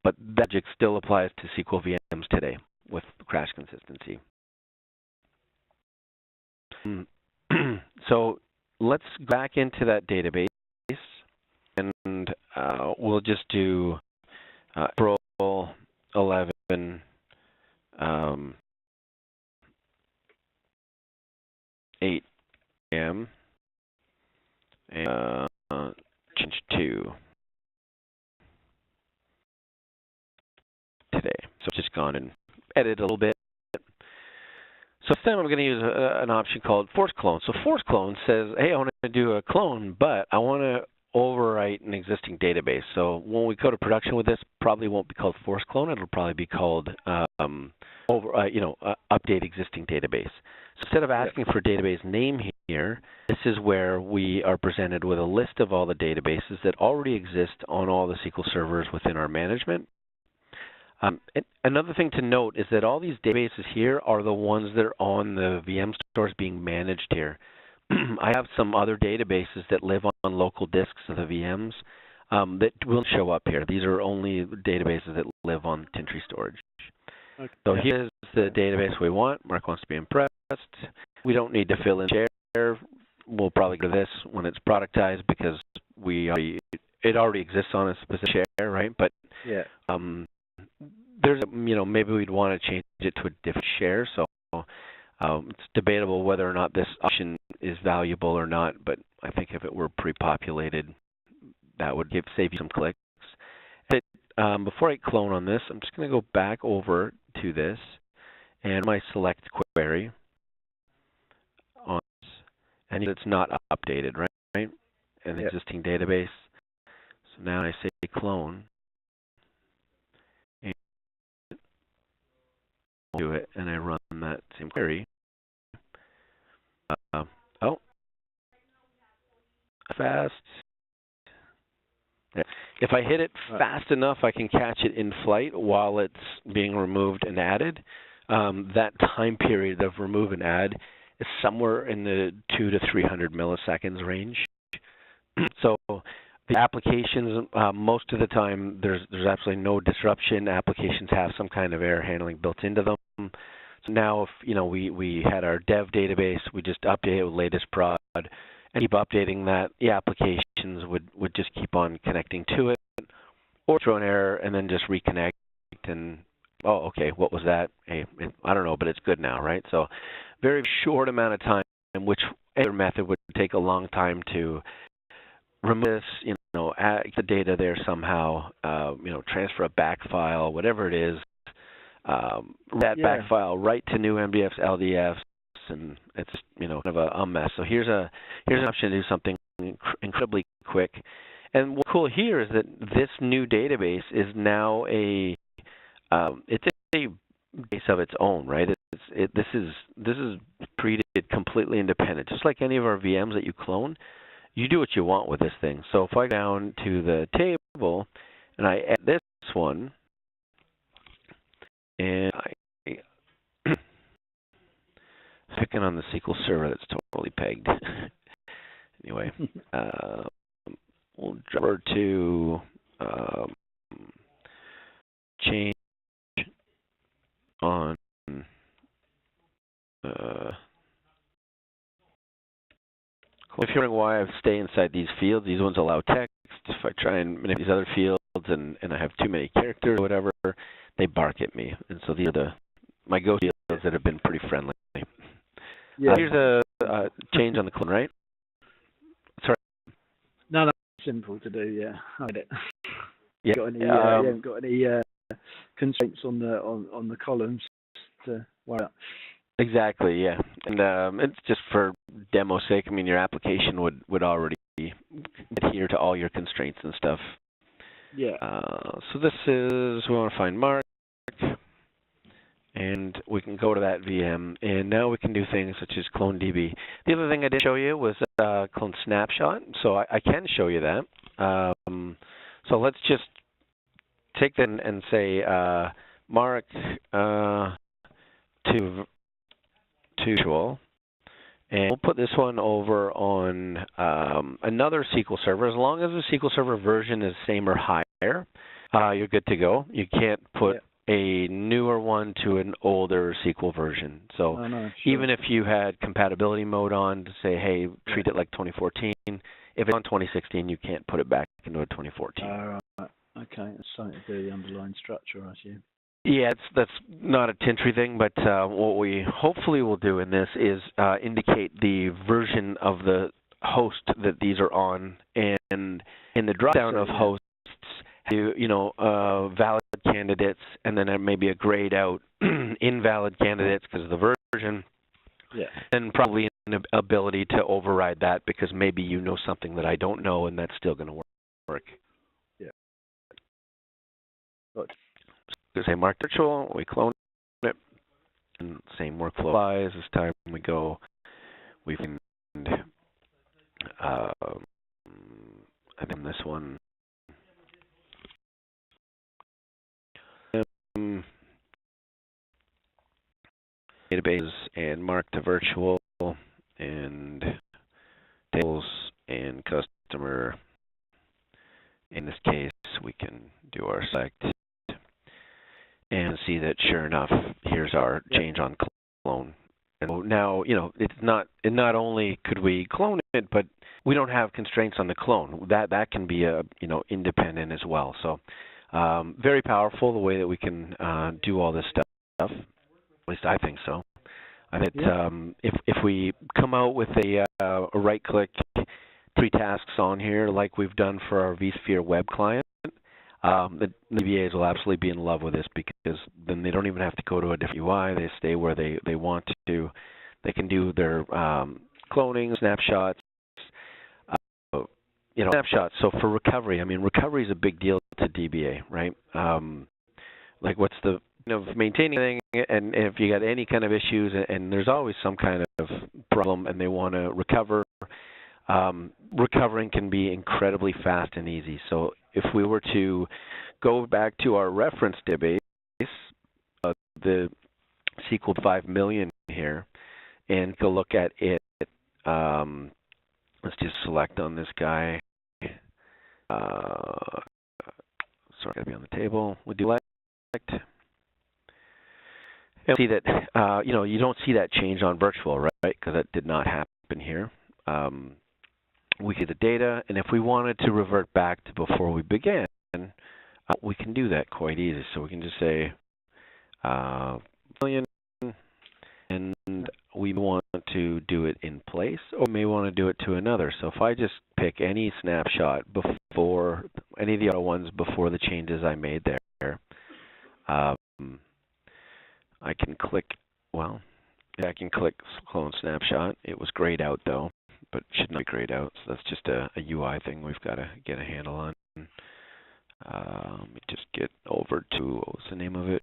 but that logic still applies to SQL VMs today with crash consistency. So let's go back into that database, and we'll just do April 11, 8 a.m. and change to today. So I've just gone and edited a little bit. So this time I'm going to use an option called force clone. So force clone says, hey, I want to do a clone, but I want to overwrite an existing database. So when we go to production with this, probably won't be called force clone. It'll probably be called update existing database. So instead of asking for database name here, this is where we are presented with a list of all the databases that already exist on all the SQL servers within our management. Another thing to note is that all these databases here are the ones that are on the VM stores being managed here. I have some other databases that live on local disks of the VMs that will show up here. These are only databases that live on Tintri storage. Okay. So here's the database we want. Mark wants to be impressed. We don't need to fill in share. We'll probably go to this when it's productized because it already exists on a specific share, right? But there's maybe we'd want to change it to a different share. So it's debatable whether or not this option is valuable or not. But I think if it were pre-populated, that would save you some clicks. Before I clone on this, I'm just going to go back over to this and my select query on this, and it's not updated, right? An existing database. So now I say clone, and do it, and I run that same query. Fast. If I hit it fast enough, I can catch it in flight while it's being removed and added. That time period of remove and add is somewhere in the 200 to 300 milliseconds range. So the applications, most of the time, there's absolutely no disruption. Applications have some kind of error handling built into them. So now, if we had our dev database, we just update it with latest prod and keep updating that. The applications would just keep on connecting to it, or throw an error and then just reconnect and okay, what was that? Hey, I don't know, but it's good now, right? So very short amount of time, which other method would take a long time to remove this, add the data there somehow, transfer a back file, whatever it is, back file right to new MDFs, LDFs, and it's kind of a mess. So here's an option to do something incredibly quick. And what's cool here is that this new database is now it's a base of its own, right? This is treated completely independent, just like any of our VMs that you clone. You do what you want with this thing. So if I go down to the table and I add this one, and I picking on the SQL server that's totally pegged. Anyway, we'll jump over to change on if you're wondering why I stay inside these fields, these ones allow text. If I try and manipulate these other fields and I have too many characters or whatever, they bark at me. And so these are my go-to fields that have been pretty friendly. Here's a change on the clone, right? Sorry. No, simple to do. Yeah, I get it. Yeah. You haven't got any constraints on the columns to worry about. Exactly. Yeah, and it's just for demo's sake. I mean, your application would already adhere to all your constraints and stuff. Yeah. So this is, we want to find Mark. And we can go to that VM, and now we can do things such as clone DB. The other thing I did show you was clone snapshot, so I can show you that. So let's just take that and say Mark to visual, And we'll put this one over on another SQL Server. As long as the SQL Server version is same or higher, you're good to go. You can't put a newer one to an older SQL version. So even if you had compatibility mode on to say, hey, treat it like 2014, if it's on 2016, you can't put it back into a 2014. Right. Okay, that's something to do with the underlying structure, I assume. Yeah, that's not a Tintri thing, but what we hopefully will do in this is indicate the version of the host that these are on, and in the drop-down of hosts, valid candidates, and then maybe a grayed out invalid candidates because of the version. Yeah. And probably an ability to override that because maybe you know something that I don't know, and that's still going to work. Yeah. Good. So say mark virtual, we clone it, and same workflow applies. This time we go, we find I think this one. Databases and mark to virtual and tables and customer. In this case, we can do our select and see that sure enough, here's our change on clone. And now, it's not only could we clone it, but we don't have constraints on the clone. That can be independent as well. So very powerful the way that we can do all this stuff. At least I think so. I think if we come out with a right-click, 3 tasks on here, like we've done for our vSphere web client, the DBAs will absolutely be in love with this because then they don't even have to go to a different UI. They stay where they want to. They can do their cloning, snapshots, snapshots. So for recovery, recovery is a big deal to DBA, right? Like what's the of maintaining thing, and if you got any kind of issues, and there's always some kind of problem, and they want to recover, recovering can be incredibly fast and easy. So if we were to go back to our reference database, the SQL 5 million here, and go look at it, let's just select on this guy. Sorry, gotta be on the table. We do select. And see that you don't see that change on virtual, right? Because that did not happen here. We get the data, and if we wanted to revert back to before we began, we can do that quite easy. So we can just say million, and we want to do it in place, or we may want to do it to another. So if I just pick any snapshot before any of the other ones before the changes I made there. I can click, I can click clone snapshot. It was grayed out though, but it should not be grayed out. So that's just a UI thing we've got to get a handle on. Let me just get over to, what was the name of it?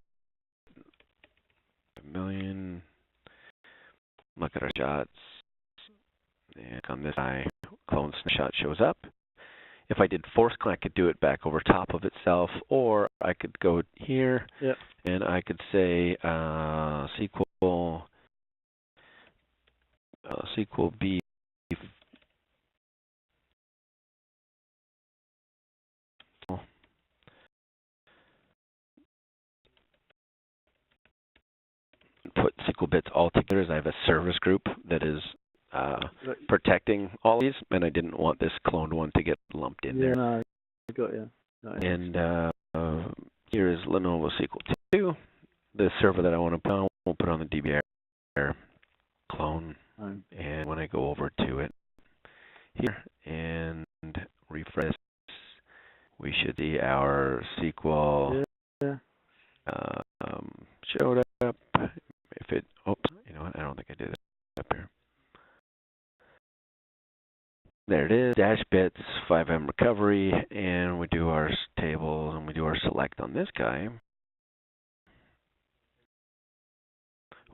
1 million. Look at our shots. And on this guy, clone snapshot shows up. If I did force clone, I could do it back over top of itself, or I could go here, and I could say SQL B. Put SQL bits all together as I have a service group that is protecting all these, and I didn't want this cloned one to get lumped in there. No, I got you. Nice. And here is Lenovo SQL 2, the server that I want to put on. We'll put on the DBA clone, and when I go over to it here and refresh, we should see our SQL showed up. If it, you know what? I don't think I did it up here. There it is, dash bits, 5M recovery, and we do our table, and we do our select on this guy.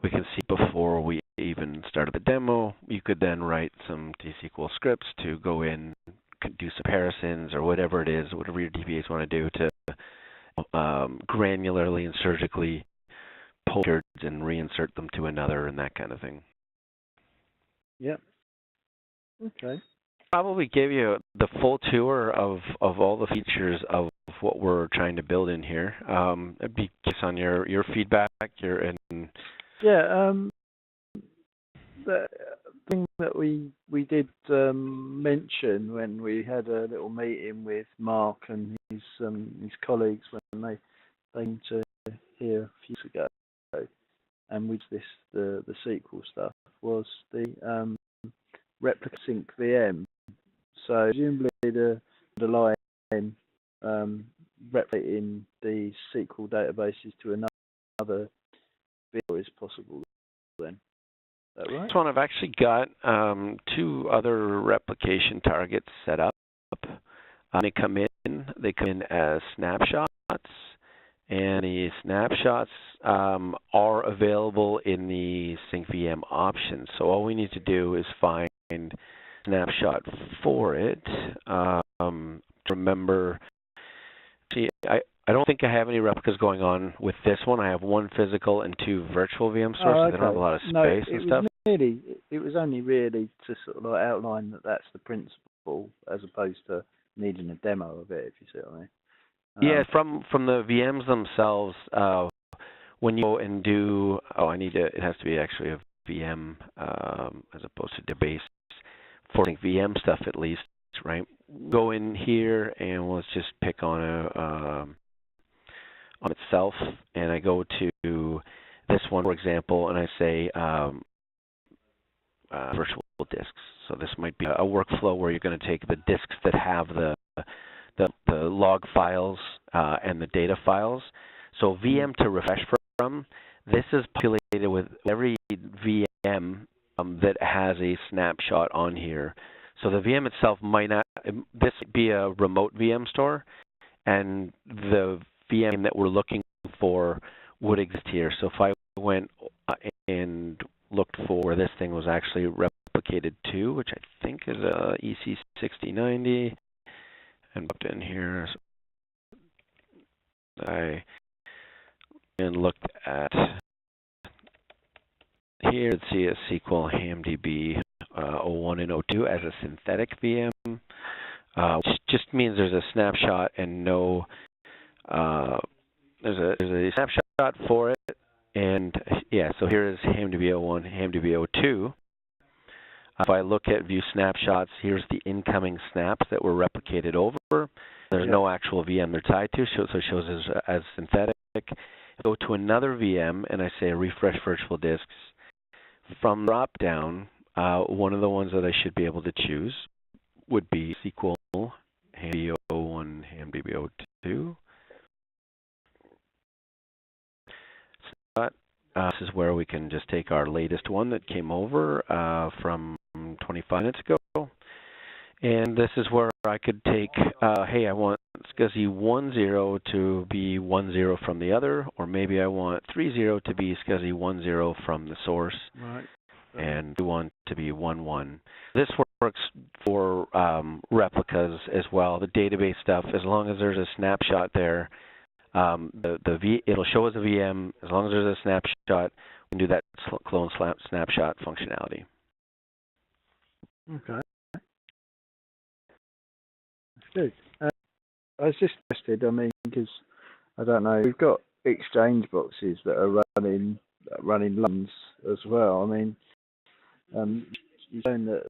We can see before we even started the demo, you could then write some T-SQL scripts to go in, do comparisons, or whatever it is, whatever your DBAs want to do to granularly and surgically pull records and reinsert them to another and that kind of thing. Yep. Okay. Probably give you the full tour of all the features of what we're trying to build in here. It'd be based on your feedback, and Yeah. The thing that we did mention when we had a little meeting with Mark and his colleagues when they came to here a few years ago, and with the SQL stuff was the replica sync VM. So presumably the underlying replicating the SQL databases to another VM is possible then. Is that right? this one I've actually got two other replication targets set up. They come in as snapshots, and the snapshots are available in the sync VM options. So all we need to do is find snapshot for it. Remember, see, I don't think I have any replicas going on with this one. I have one physical and two virtual VM sources. Oh, okay. They don't have a lot of space and stuff. It was only really to sort of like outline that that's the principle, as opposed to needing a demo of it, if you see what I mean. Yeah, from the VMs themselves, when you go and do, it has to be actually a VM as opposed to database for VM stuff at least, right? Go in here and let's just pick on on itself, and I go to this one, for example, and I say virtual disks. So this might be a workflow where you're going to take the disks that have the log files and the data files. So VM to refresh from, this is populated with every VM that has a snapshot on here. So the VM itself might not, this would be a remote VM store, and the VM that we're looking for would exist here. So if I went and looked for where this thing was actually replicated to, which I think is EC6090, and looked in here, I looked at here, let's see a SQL HamDB 01 and 02 as a synthetic VM, which just means there's a snapshot and no, there's a snapshot for it, and yeah, so here is HamDB 01, HamDB 02. If I look at view snapshots, here's the incoming snaps that were replicated over. There's no actual VM they're tied to, so it shows as synthetic. Go to another VM and I say refresh virtual disks. From drop down, one of the ones that I should be able to choose would be SQL HamDB 01, HamDB 02. This is where we can just take our latest one that came over from 25 minutes ago. And this is where I could take, hey, I want SCSI 10 to be 10 from the other, or maybe I want 30 to be SCSI 10 from the source, right. And 21 to be 11. This works for replicas as well, the database stuff, as long as there's a snapshot there. It'll show as a VM. As long as there's a snapshot, we can do that clone snapshot functionality. Okay. That's good. I was just interested, I mean, because, I don't know, we've got Exchange boxes that are running LUNs as well. I mean, you're saying that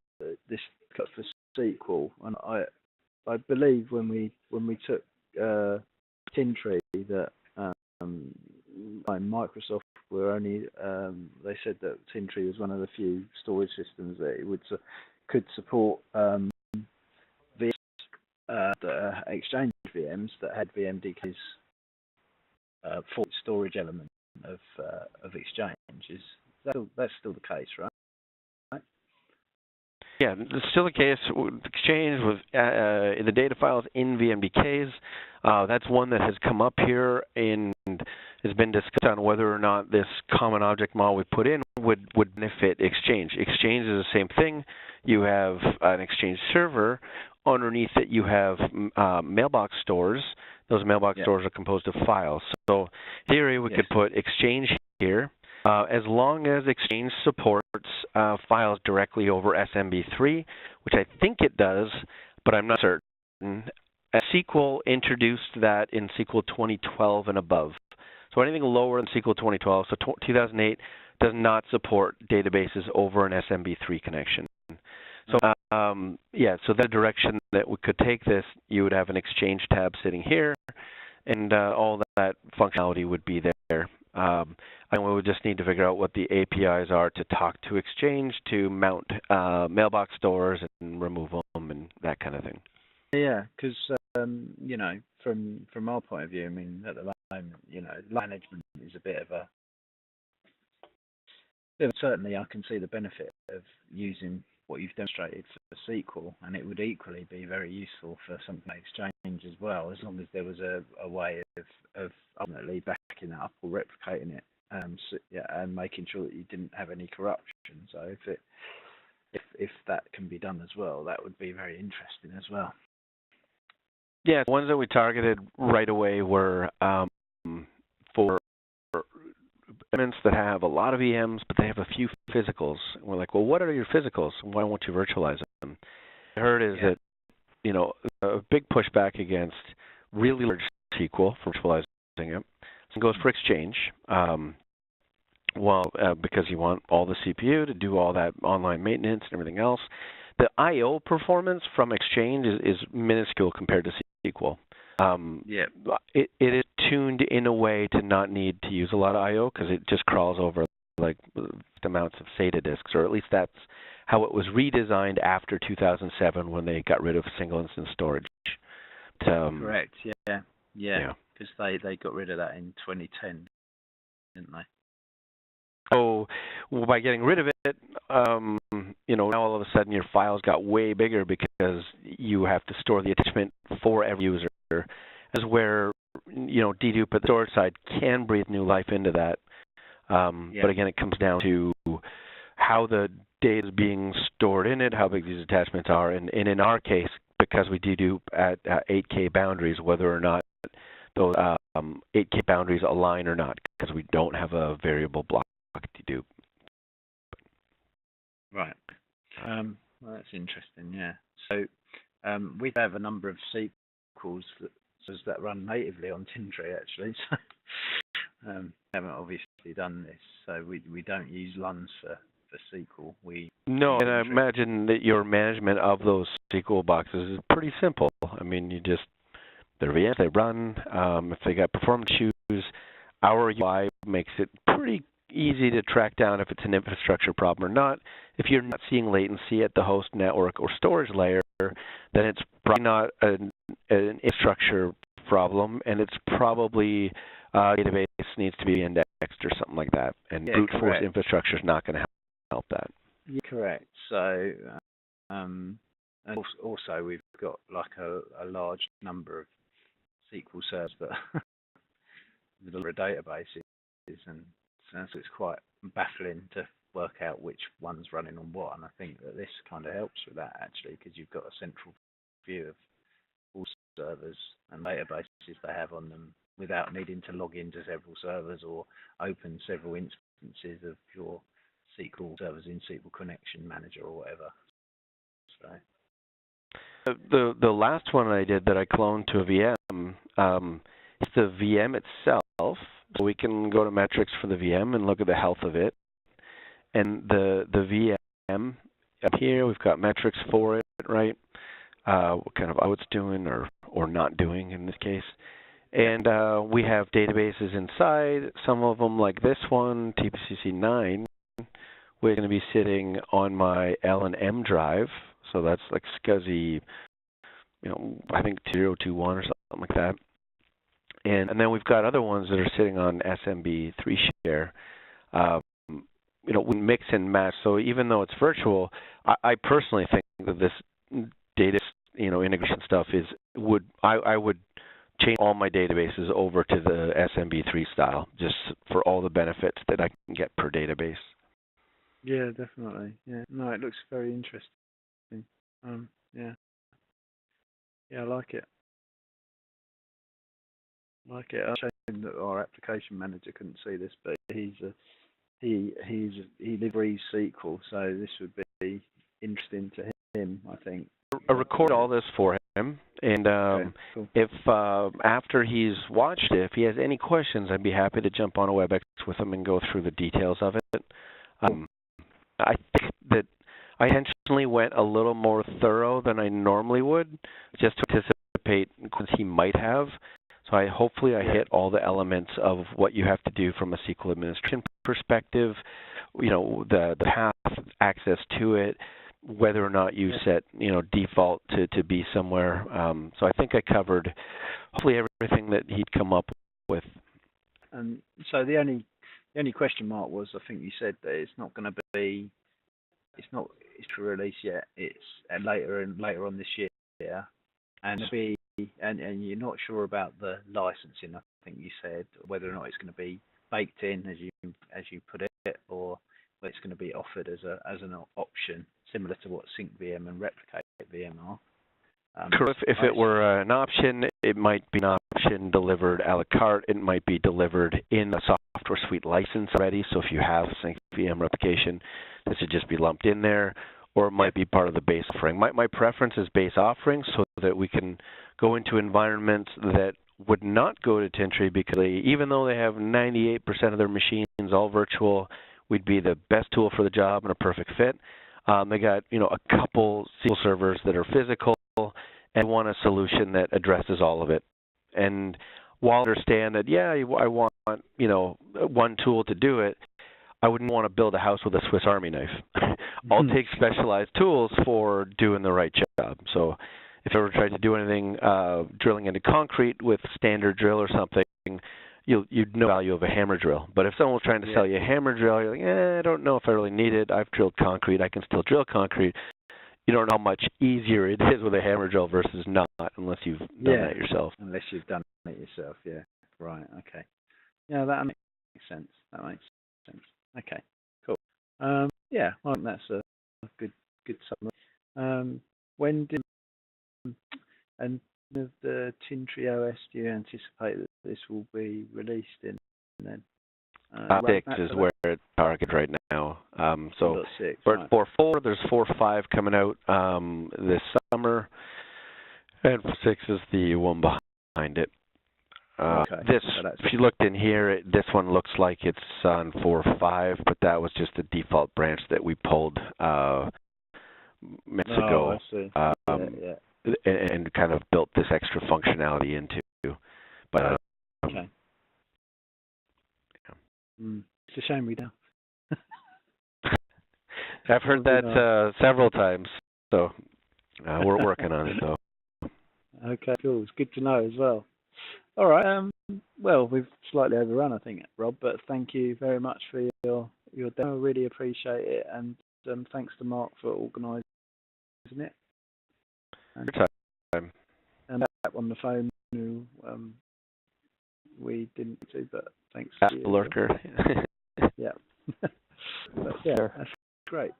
this cut for SQL, and I believe when we took Tintri that Microsoft were only they said that Tintri was one of the few storage systems that it could support VMs Exchange VMs that had VMDKs for storage element of Exchange. That's still the case, right? Yeah, it's still the case. Exchange with the data files in VMDKs. That's one that has come up here and has been discussed on whether or not this common object model we put in would benefit Exchange. Exchange is the same thing. You have an Exchange server. Underneath it, you have mailbox stores. Those mailbox stores are composed of files. So, in theory, we could put Exchange here. as long as Exchange supports files directly over SMB3, which I think it does, but I'm not certain. SQL introduced that in SQL 2012 and above. So anything lower than SQL 2012, so 2008, does not support databases over an SMB3 connection. So so that direction that we could take this, you would have an Exchange tab sitting here, and all that functionality would be there. And we would just need to figure out what the APIs are to talk to Exchange, to mount mailbox stores and remove them and that kind of thing. Yeah, because from our point of view, I mean, at the moment, management is a bit of a. Certainly, I can see the benefit of using what you've demonstrated for SQL, and it would equally be very useful for something like Exchange as well, as long as there was a way of ultimately backing it up or replicating it, and making sure that you didn't have any corruption. So if that can be done as well, that would be very interesting as well. Yeah, the ones that we targeted right away were for elements that have a lot of EMs, but they have a few physicals. And we're like, well, what are your physicals? Why won't you virtualize them? I heard is that, a big pushback against really large SQL for virtualizing it. It goes for Exchange, because you want all the CPU to do all that online maintenance and everything else. The I/O performance from Exchange is minuscule compared to SQL. It is tuned in a way to not need to use a lot of I/O because it just crawls over like amounts of SATA disks, or at least that's how it was redesigned after 2007 when they got rid of single instance storage. Correct. Yeah. Because they got rid of that in 2010, didn't they? So by getting rid of it, now all of a sudden your files got way bigger because you have to store the attachment for every user. As where, dedupe at the storage side can breathe new life into that. But again, it comes down to how the data is being stored in it, how big these attachments are, and in our case, because we dedupe at 8K boundaries, whether or not those 8K boundaries align or not, because we don't have a variable block dedupe. Right. Well, that's interesting. Yeah. So we have a number of SQLs that run natively on Tintri actually. So haven't obviously done this, so we don't use LUNs for SQL. And I imagine that your management of those SQL boxes is pretty simple. I mean, they're VMs, they run. If they got performance issues, our UI makes it pretty easy to track down if it's an infrastructure problem or not. If you're not seeing latency at the host network or storage layer, then it's probably not an infrastructure problem, and it's probably database needs to be indexed or something like that. And brute force infrastructure is not going to help that. Yeah, correct. So, and also we've got like a large number of SQL servers that with a lot of databases, and so it's quite baffling to work out which one's running on what. And I think that this kind of helps with that actually, because you've got a central view of all servers and databases they have on them without needing to log into several servers or open several instances of your SQL servers in SQL Connection Manager or whatever. So the last one I did that I cloned to a VM, it's the VM itself. So we can go to metrics for the VM and look at the health of it. And the VM up here, we've got metrics for it, right? What kind of how it's doing or not doing in this case. And we have databases inside. Some of them, like this one, TPCC9, we're going to be sitting on my L&M drive. So that's like SCSI, I think 021 or something like that. And then we've got other ones that are sitting on SMB3 share. We mix and match. So even though it's virtual, I personally think that this data, integration stuff I would change all my databases over to the SMB3 style, just for all the benefits that I can get per database. Yeah, definitely. Yeah, no, it looks very interesting. Yeah, I like it. I'm ashamed that our application manager couldn't see this, but he's he lives breathes SQL, so this would be interesting to him, I think. I record all this for him, and Okay, cool. if after he's watched it, if he has any questions, I'd be happy to jump on a WebEx with him and go through the details of it. Cool. I think that I intentionally went a little more thorough than I normally would, just to anticipate questions he might have. So hopefully I hit all the elements of what you have to do from a SQL administration perspective, you know, the path, access to it, whether or not you set, you know, default to be somewhere. So I think I covered hopefully everything that he'd come up with. And so the only question mark was, I think you said that it's not going to be, it's for release yet. It's later on this year, and and you're not sure about the licensing. I think you said whether or not it's going to be baked in as you put it, or whether it's going to be offered as an option, similar to what SyncVM and Replicate VM are. If it were an option, it might be an option delivered a la carte. It might be delivered in a software suite license already. So if you have SyncVM replication, this would just be lumped in there, or it might be part of the base offering. My preference is base offering so that we can go into environments that would not go to Tintri, because even though they have 98% of their machines all virtual, we'd be the best tool for the job and a perfect fit. They got, you know, a couple SQL servers that are physical, and want a solution that addresses all of it. And while I understand that, yeah, I want, you know, one tool to do it, I wouldn't want to build a house with a Swiss Army knife. I'll take specialized tools for doing the right job. So if I ever tried to do anything drilling into concrete with standard drill or something, you'd know the value of a hammer drill. But if someone was trying to sell you a hammer drill, you're like, I don't know if I really need it. I've drilled concrete. I can still drill concrete. You don't know how much easier it is with a hammer drill versus not, unless you've done that yourself. Unless you've done it yourself, yeah. Right, okay. Yeah, that makes sense. Okay, cool. Yeah, I think that's a good summary. When did and the Tintri OS do you anticipate that this will be released in then? 6 is where it's targeted right now. So 6, for 4, there's 4.5 coming out this summer, and 6 is the one behind it. This, if you looked in here, this one looks like it's on 4.5, but that was just the default branch that we pulled minutes ago, and kind of built this extra functionality into. But okay. It's a shame we don't. I've heard that several times, so we're working on it, though. Okay, cool. It's good to know as well. All right. Well, we've slightly overrun, I think, Rob, but thank you very much for your demo. I really appreciate it, and thanks to Mark for organising it. And, time. And back on the phone, who we didn't do, but thanks. Lurker. Yeah. But yeah, that's great.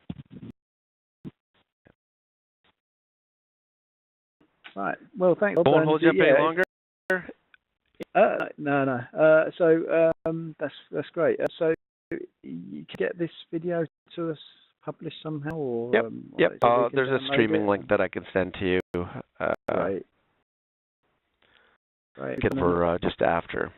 Right. Well, thanks. Won't hold you up any longer. No. So that's great. So you can get this video to us published somehow, or yep. There's a streaming link that I can send to you. Right. For just after.